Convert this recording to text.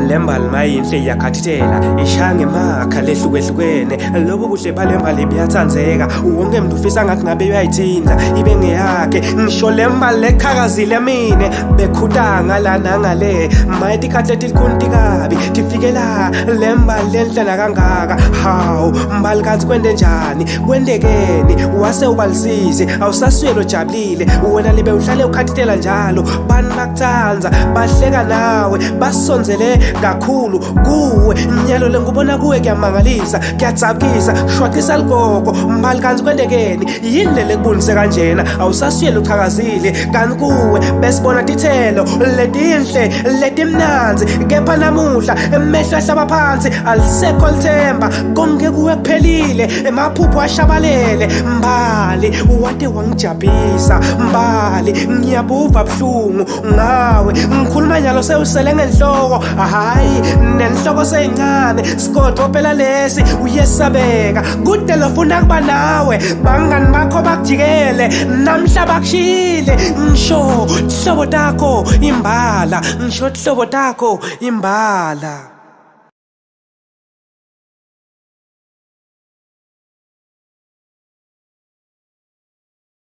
lembali mayinhle iyakhathithela ishaya ngemakha lehlukehlukene lobo buhle balembali buyathandzeka wonke mntu ufisa ngathi ngabe uyayithinta ibe ngeyakhe ngisho lembali leqhakazile mine bekhutanga la nangale maye tikhathi letilikhuni tikabi tifikela lembali lenhlala kangaka hawu mbali kanti kwende njani kwendekeni wase ubalisize awusasuyelo jabulile wena libe uhlale ukhathithela njalo bani bakuthanda bahleka nawe basonzele kakhulu kuwe nyalo lengubona kuwe kuyamangalisa kuyadzabukisa shwaqisa ligogo mbali kanti kwendekeni yini le lekubonise kanjena awusasuyela uqhakazile kanti kuwe besibona tithelo letinhle letimnanzi kepha namuhla emehlo ahlaba phansi alisekho lithemba konke kuwe kuphelile emaphupho ashabalele mbali wade wangijabhisa mbali ngiyabuva buhlungu ngawe ngikhuluma nyalo sewusele ngenhloko hayi nenhloko seyincane sigodwa phela lesi uyesabeka kude lofuna kuba nawe bangani bakho bakujikele namhla bakushile ngisho hlobo takho imbala ngisho hlobo takho imbala.